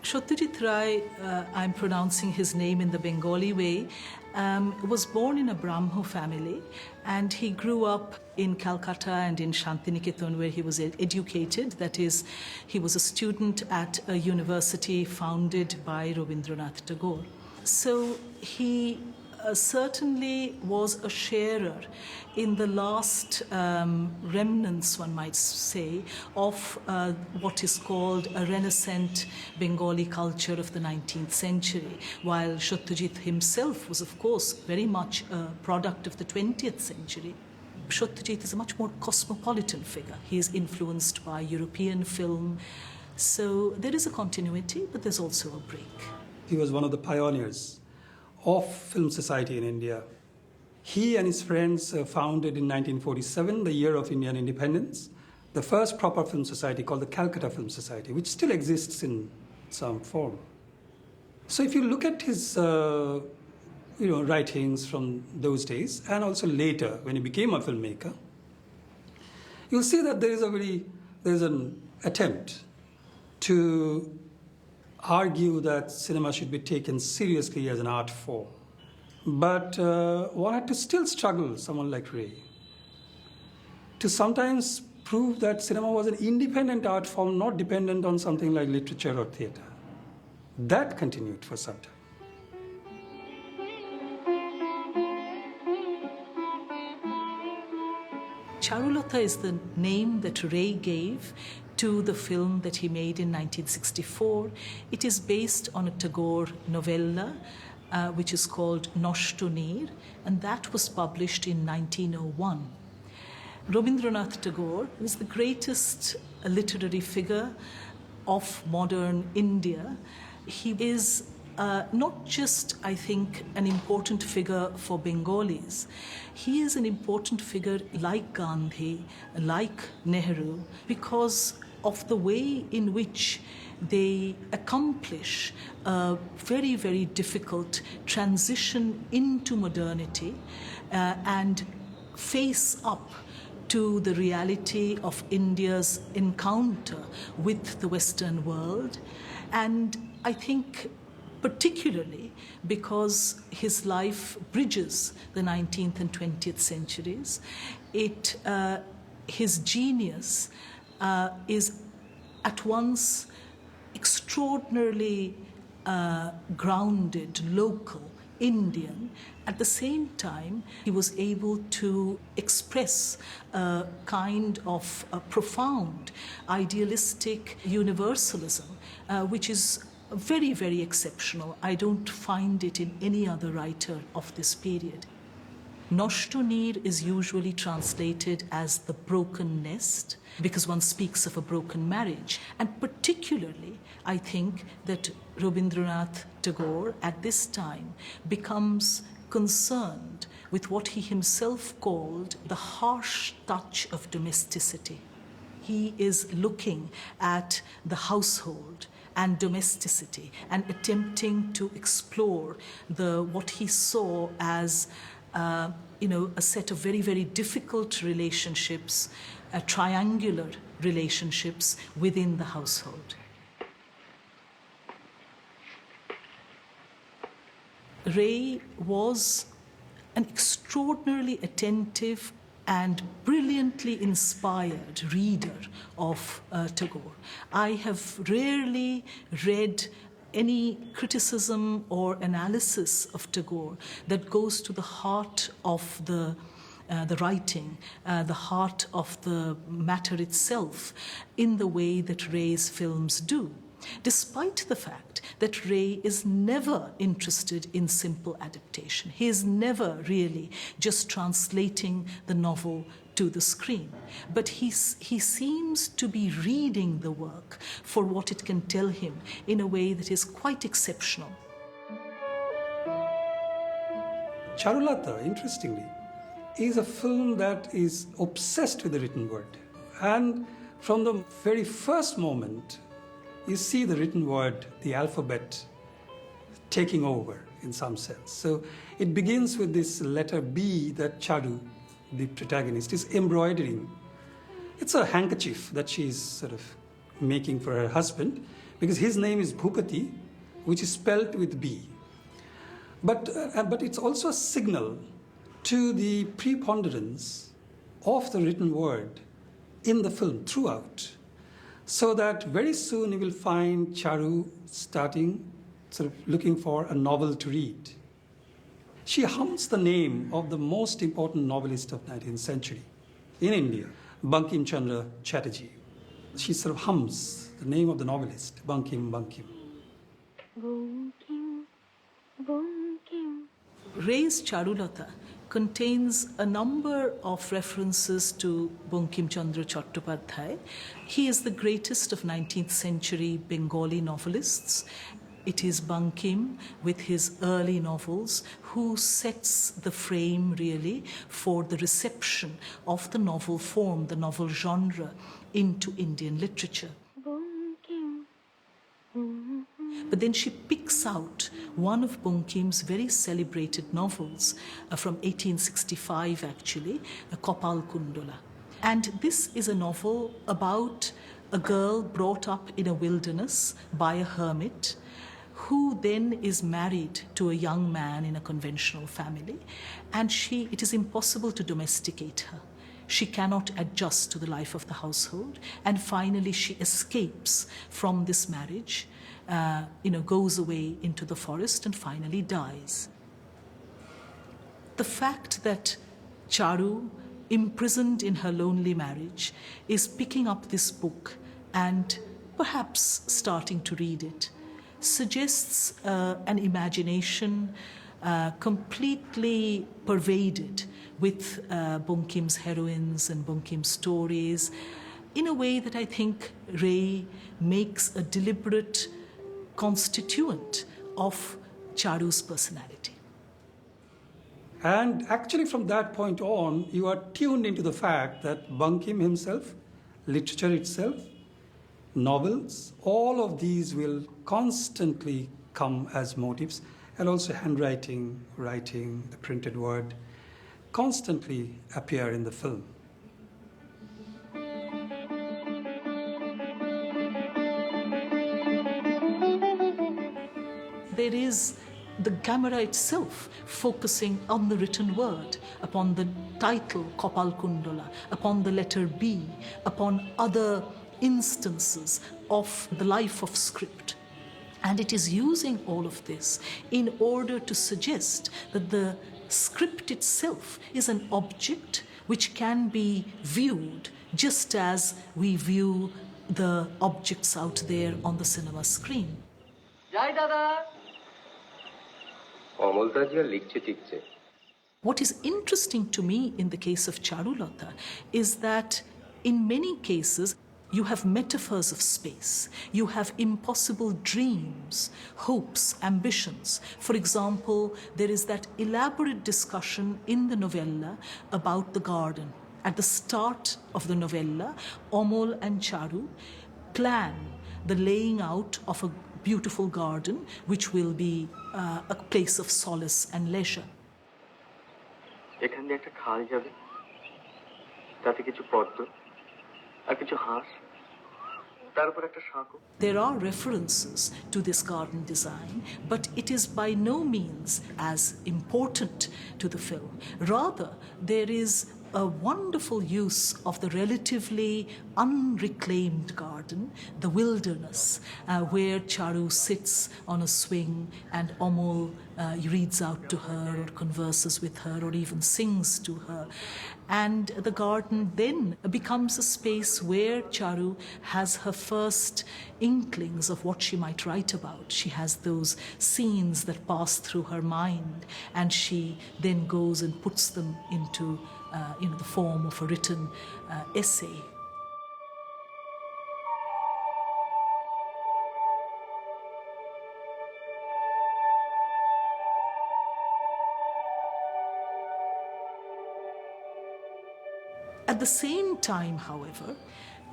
Satyajit Ray, I'm pronouncing his name in the Bengali way, was born in a Brahmo family, and he grew up in Calcutta and in Shantiniketan, where he was educated. That is, he was a student at a university founded by Rabindranath Tagore. So he certainly was a sharer in the last remnants, one might say, of what is called a Renaissance Bengali culture of the 19th century, while Satyajit himself was, of course, very much a product of the 20th century. Satyajit is a much more cosmopolitan figure. He is influenced by European film. So there is a continuity, but there's also a break. He was one of the pioneers of film society in India. He and his friends founded in 1947, the year of Indian independence, the first proper film society called the Calcutta Film Society, which still exists in some form. So if you look at his writings from those days, and also later when he became a filmmaker, you'll see that there's an attempt to argue that cinema should be taken seriously as an art form. But one had to still struggle, someone like Ray, to sometimes prove that cinema was an independent art form, not dependent on something like literature or theatre. That continued for some time. Charulata is the name that Ray gave to the film that he made in 1964. It is based on a Tagore novella, which is called Noshto Neer, and that was published in 1901. Rabindranath Tagore is the greatest literary figure of modern India. He is not just, I think, an important figure for Bengalis. He is an important figure like Gandhi, like Nehru, because of the way in which they accomplish a very, very difficult transition into modernity and face up to the reality of India's encounter with the Western world. And I think particularly because his life bridges the 19th and 20th centuries, his genius is at once extraordinarily grounded, local, Indian. At the same time, he was able to express a kind of a profound idealistic universalism, which is very, very exceptional. I don't find it in any other writer of this period. Noshto Neer is usually translated as the broken nest, because one speaks of a broken marriage. And particularly, I think that Rabindranath Tagore at this time becomes concerned with what he himself called the harsh touch of domesticity. He is looking at the household and domesticity and attempting to explore what he saw as a set of very, very difficult relationships, triangular relationships within the household. Ray was an extraordinarily attentive and brilliantly inspired reader of Tagore. I have rarely read any criticism or analysis of Tagore that goes to the heart of the writing, the heart of the matter itself, in the way that Ray's films do, despite the fact that Ray is never interested in simple adaptation. He is never really just translating the novel to the screen. But he seems to be reading the work for what it can tell him in a way that is quite exceptional. Charulata, interestingly, is a film that is obsessed with the written word. And from the very first moment, you see the written word, the alphabet, taking over in some sense. So it begins with this letter B that Charu, the protagonist, is embroidering. It's a handkerchief that she's sort of making for her husband, because his name is Bhupati, which is spelt with B. But it's also a signal to the preponderance of the written word in the film throughout. So that very soon you will find Charu starting sort of looking for a novel to read. She hums the name of the most important novelist of 19th century in India, Bankim Chandra Chatterjee. She sort of hums the name of the novelist, Bankim, Bankim. Ray's Charulata contains a number of references to Bankim Chandra Chattopadhyay. He is the greatest of 19th century Bengali novelists. It is Bankim with his early novels who sets the frame really for the reception of the novel form, the novel genre into Indian literature. But then she picks out one of Bankim's very celebrated novels from 1865 actually, Kopal Kundala. And this is a novel about a girl brought up in a wilderness by a hermit who then is married to a young man in a conventional family, and it is impossible to domesticate her. She cannot adjust to the life of the household, and finally she escapes from this marriage, goes away into the forest and finally dies. The fact that Charu, imprisoned in her lonely marriage, is picking up this book and perhaps starting to read it suggests an imagination completely pervaded with Bankim's heroines and Bankim's stories, in a way that I think Ray makes a deliberate constituent of Charu's personality. And actually from that point on, you are tuned into the fact that Bankim himself, literature itself, novels, all of these will constantly come as motifs, and also handwriting, writing, the printed word, constantly appear in the film. There is the camera itself focusing on the written word, upon the title Kopal Kundala, upon the letter B, upon other instances of the life of script. And it is using all of this in order to suggest that the script itself is an object which can be viewed just as we view the objects out there on the cinema screen. Jai Dada! What is interesting to me in the case of Charulata is that in many cases you have metaphors of space, you have impossible dreams, hopes, ambitions. For example, there is that elaborate discussion in the novella about the garden. At the start of the novella, Amol and Charu plan the laying out of a beautiful garden which will be a place of solace and leisure. এখান দিয়ে একটা খাল যাবে, তাতে কিছু পদ্ম আর কিছু হাঁস, তার উপর একটা শাঁখো। There are references to this garden design, but it is by no means as important to the film. Rather, there is a wonderful use of the relatively unreclaimed garden, the wilderness, where Charu sits on a swing and Amol reads out to her or converses with her or even sings to her. And the garden then becomes a space where Charu has her first inklings of what she might write about. She has those scenes that pass through her mind, and she then goes and puts them into the form of a written essay. At the same time, however,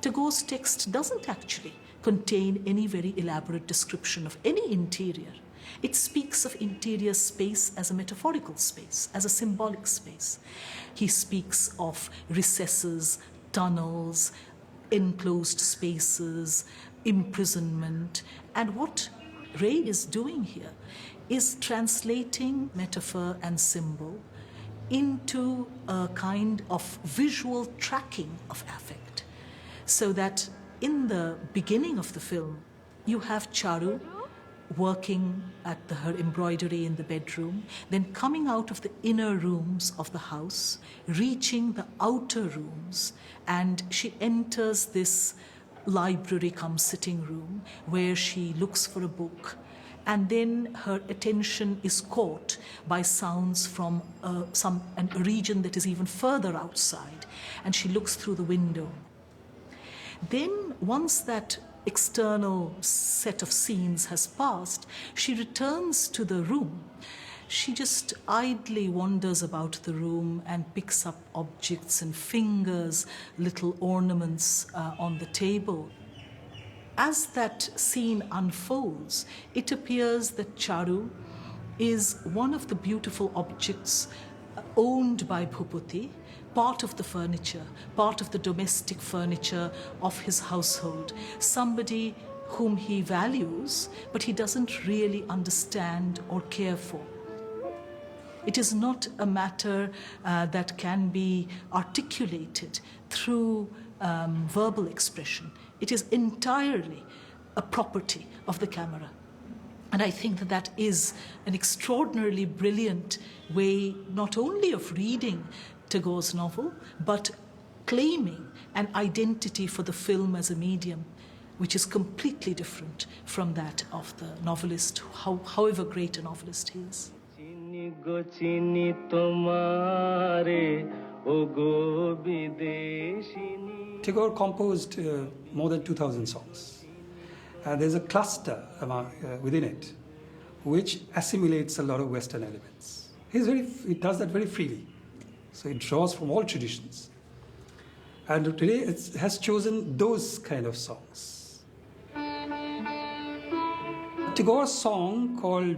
Tagore's text doesn't actually contain any very elaborate description of any interior. It speaks of interior space as a metaphorical space, as a symbolic space. He speaks of recesses, tunnels, enclosed spaces, imprisonment. And what Ray is doing here is translating metaphor and symbol into a kind of visual tracking of affect. So that in the beginning of the film, you have Charu working at her embroidery in the bedroom, then coming out of the inner rooms of the house, reaching the outer rooms, and she enters this library cum sitting room where she looks for a book, and then her attention is caught by sounds from a region that is even further outside, and she looks through the window. Then once that external set of scenes has passed, she returns to the room. She just idly wanders about the room and picks up objects and fingers little ornaments on the table. As that scene unfolds, it appears that Charu is one of the beautiful objects owned by Bhupati, part of the furniture, part of the domestic furniture of his household, somebody whom he values, but he doesn't really understand or care for. It is not a matter that can be articulated through verbal expression. It is entirely a property of the camera. And I think that that is an extraordinarily brilliant way not only of reading Tagore's novel, but claiming an identity for the film as a medium, which is completely different from that of the novelist, however great a novelist he is. Tagore composed more than 2,000 songs. There's a cluster within it which assimilates a lot of Western elements. He does that very freely. So it draws from all traditions. And today it has chosen those kind of songs. Tagore's song called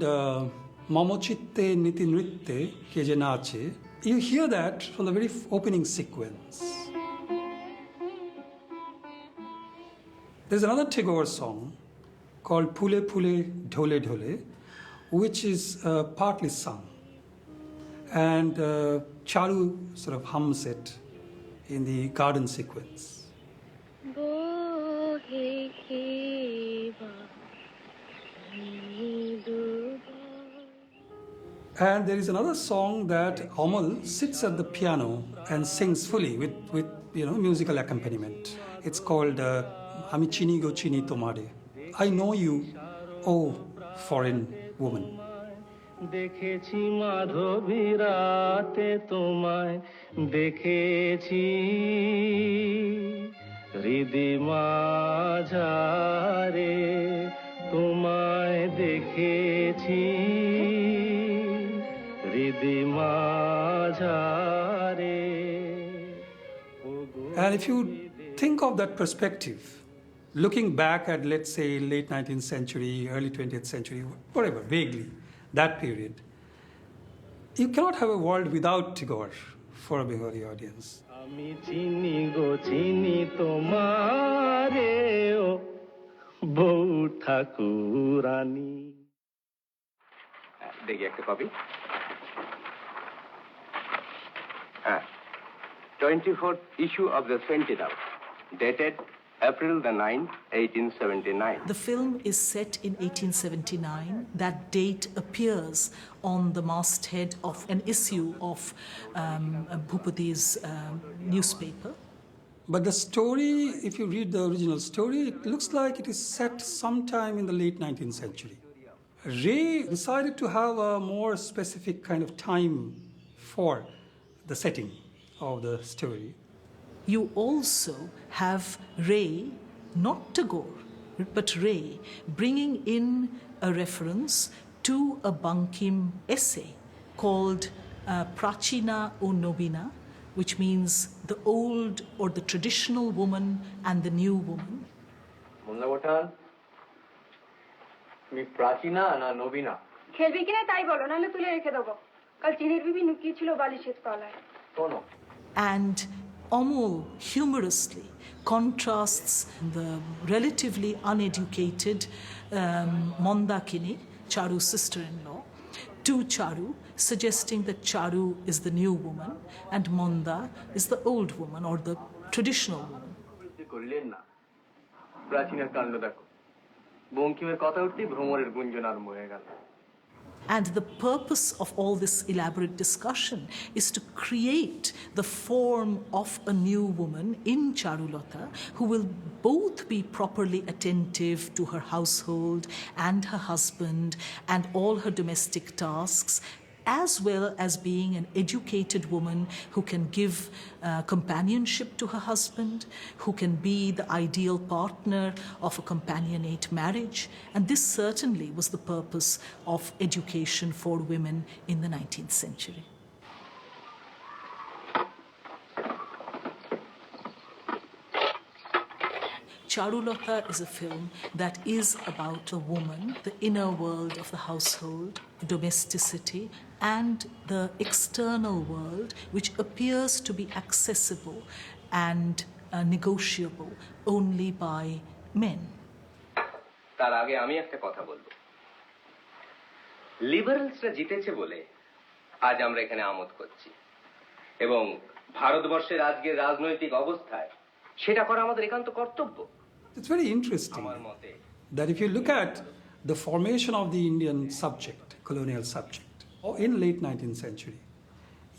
Mamochitte Niti Nritte Keje Nache, you hear that from the very opening sequence. There's another Tagore song called Phule Phule Dhole Dhole, which is partly sung. And Charu sort of hums it in the garden sequence. And there is another song that Amal sits at the piano and sings fully with musical accompaniment. It's called Ami Chini Go Chini Tomare. I know you, oh foreign woman. দেখেছি মাধবী রাতে তোমায় দেখেছি হৃদি মাঝারে তোমায় দেখেছি হৃদি মাঝারে. And if you think of that perspective, looking back at, let's say, late 19th century, early 20th century, whatever, vaguely, that period, you cannot have a world without Tagore for a Bengali audience. আমি চিনি গো চিনি তোমারে ও বউ ঠাকুরানী. দেখি একটা copy. 24th issue of the Sentinel, dated April the 9th, 1879. The film is set in 1879. That date appears on the masthead of an issue of Bhupati's newspaper. But the story, if you read the original story, it looks like it is set sometime in the late 19th century. Ray decided to have a more specific kind of time for the setting of the story. You also have Ray, not Tagore, but Ray, bringing in a reference to a Bankim essay called Prachina o Nobina, which means the old or the traditional woman and the new woman. Mundabotan, তুমি প্রাচীনা না নবীনা? খেলবি কিনা তাই বলো, নাহলে তুলে রেখে দেবো। কাল চিনির বিবি লুকিয়ে ছিল বালিশের তলায়। শোনো। And Amol humorously contrasts the relatively uneducated Mandakini, Charu's sister-in-law, to Charu, suggesting that Charu is the new woman and Manda is the old woman or the traditional woman. করিলেন না প্রাচীনের কাণ্ড দেখো বঙ্কিমের কথা উঠতেই ভ্রমরের গুঞ্জন আরম্ভ হয়ে গেল And the purpose of all this elaborate discussion is to create the form of a new woman in Charulata who will both be properly attentive to her household and her husband and all her domestic tasks, as well as being an educated woman who can give companionship to her husband, who can be the ideal partner of a companionate marriage. And this certainly was the purpose of education for women in the 19th century. Charulata is a film that is about a woman, the inner world of the household, domesticity, and the external world, which appears to be accessible and negotiable only by men. তার আগে আমি একটা কথা বলবো লিবারেলসরা জিতেছে বলে আজ আমরা এখানে আমোদ করছি এবং ভারতবর্ষের আজকের রাজনৈতিক অবস্থায় সেটা করা আমাদের একান্ত কর্তব্য It's very interesting that if you look at the formation of the Indian subject, colonial subject, or in late 19th century,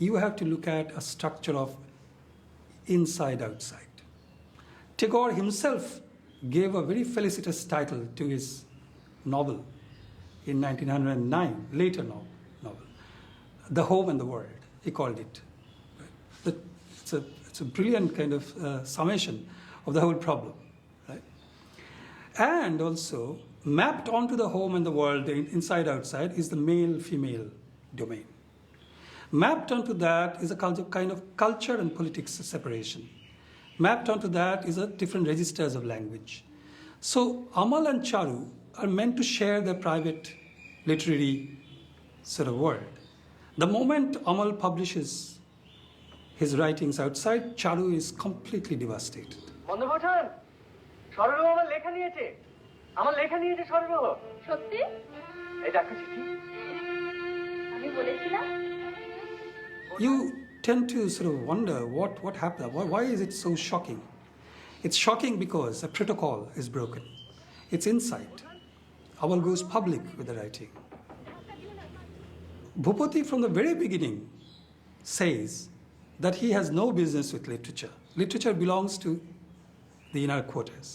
you have to look at a structure of inside-outside. Tagore himself gave a very felicitous title to his novel in 1909, later novel, The Home and the World, he called it. It's a brilliant kind of summation of the whole problem. And also, mapped onto the home and the world, the inside-outside, is the male-female domain. Mapped onto that is a kind of culture and politics separation. Mapped onto that is a different registers of language. So Amal and Charu are meant to share their private literary sort of world. The moment Amal publishes his writings outside, Charu is completely devastated. সরলবাবু আমার লেখা নিয়েছে সরলবাবু সত্যি এই দেখো চিঠি আমি বলেছিলাম You tend to sort of wonder what happened. Why is it so shocking? It's shocking because a protocol is broken. It's insight. Amal goes public with the writing. Bhupati from the very beginning says that he has no business with literature. Literature belongs to the inner quarters.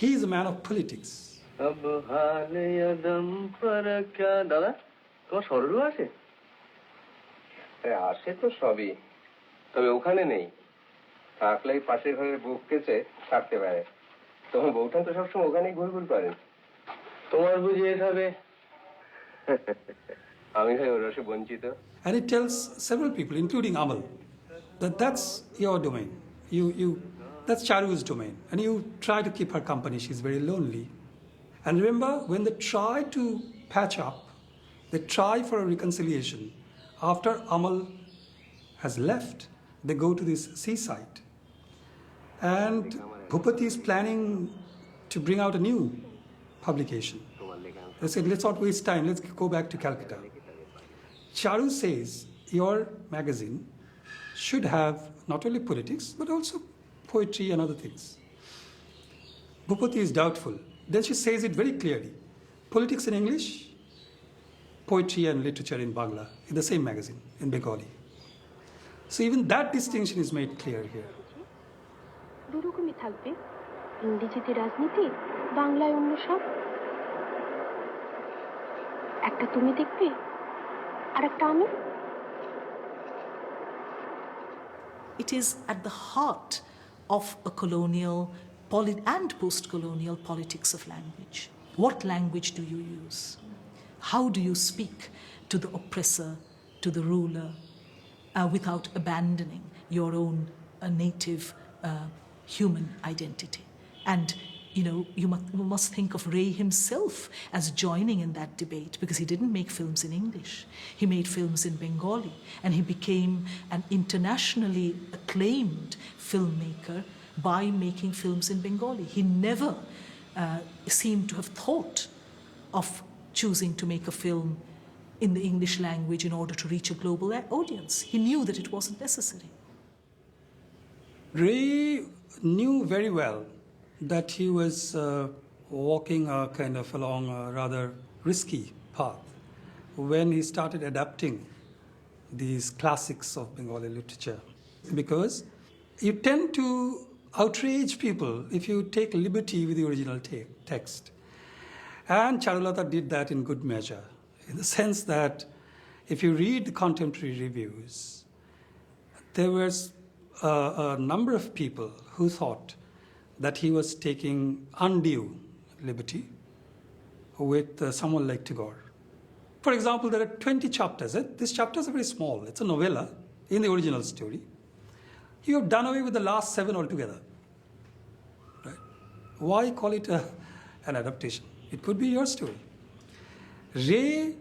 He is a man of politics. দাদা তোমার সরলও আছে আসে তো সবই তবে ওখানে নেই থাকলেই পাশের ঘরের বুক কেচে থাকতে পারে তোমার বউঠান তো সবসময় ওখানেই ঘুরঘুর করেন তোমার বুঝি এভাবে আমি ভাই ওর রসে বঞ্চিত And it tells several people, including Amal, that that's your domain. That's Charu's domain. And you try to keep her company. She's very lonely. And remember, when they try to patch up, they try for a reconciliation. After Amal has left, they go to this seaside. And Bhupati is planning to bring out a new publication. They said, let's not waste time. Let's go back to Calcutta. Charu says, your magazine should have not only politics, but also poetry and other things. Bhupati is doubtful. Then she says it very clearly. Politics in English, poetry and literature in Bangla, in the same magazine, in Bengali. So even that distinction is made clear here. দুরকমই থাকবে ইংরেজিতে রাজনীতি বাংলায় অন্য সব একটা তুমি দেখবে আর একটা আমি It is at the heart of a colonial and post-colonial politics of language. What language do you use? How do you speak to the oppressor, to the ruler, without abandoning your own native human identity? And you must think of Ray himself as joining in that debate because he didn't make films in English. He made films in Bengali and he became an internationally acclaimed filmmaker by making films in Bengali. He never seemed to have thought of choosing to make a film in the English language in order to reach a global audience. He knew that it wasn't necessary. Ray knew very well that he was walking along a rather risky path when he started adapting these classics of Bengali literature, because you tend to outrage people if you take liberty with the original text. And Charulata did that in good measure, in the sense that if you read the contemporary reviews, there was a number of people who thought that he was taking undue liberty with someone like Tagore. For example, there are 20 chapters. These chapters are very small. It's a novella in the original story. You have done away with the last 7 altogether. Right? Why call it an adaptation? It could be your story. Ray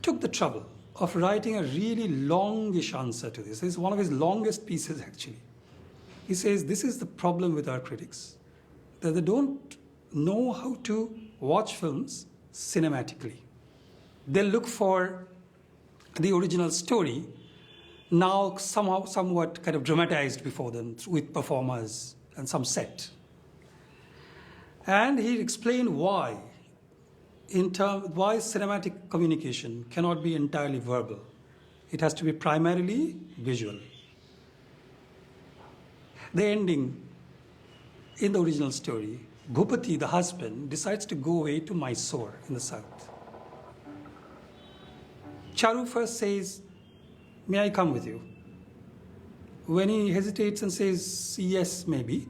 took the trouble of writing a really longish answer to this. This is one of his longest pieces, actually. He says, this is the problem with our critics, that they don't know how to watch films cinematically. They look for the original story, now somewhat kind of dramatized before them with performers and some set. And he explained why cinematic communication cannot be entirely verbal. It has to be primarily visual. The ending in the original story, Bhupati, the husband, decides to go away to Mysore in the south. Charu first says, "May I come with you?" When he hesitates and says, "Yes, maybe,"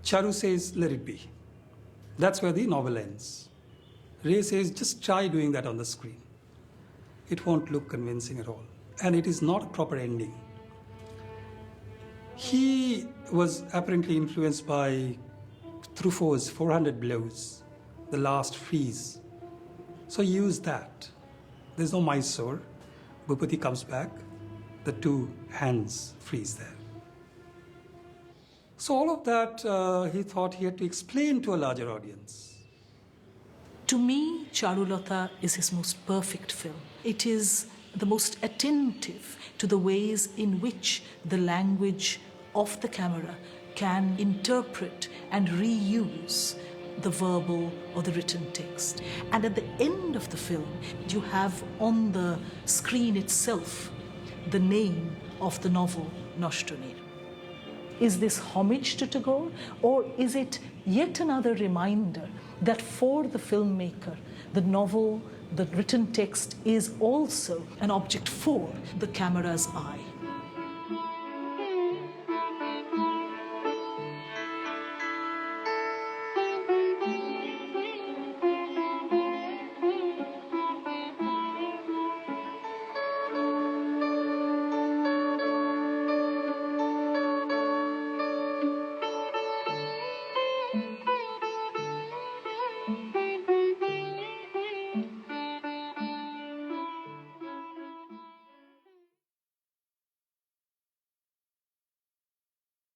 Charu says, "Let it be." That's where the novel ends. Ray says, just try doing that on the screen. It won't look convincing at all. And it is not a proper ending. He was apparently influenced by Truffaut's 400 Blows, the last freeze. So he used that. There's no Mysore. Bhupati comes back. The two hands freeze there. So all of that he thought he had to explain to a larger audience. To me, Charulata is his most perfect film. It is the most attentive to the ways in which the language of the camera can interpret and reuse the verbal or the written text. And at the end of the film, you have on the screen itself the name of the novel, Noshtonir. Is this homage to Tagore, or is it yet another reminder that for the filmmaker, the novel, the written text is also an object for the camera's eye?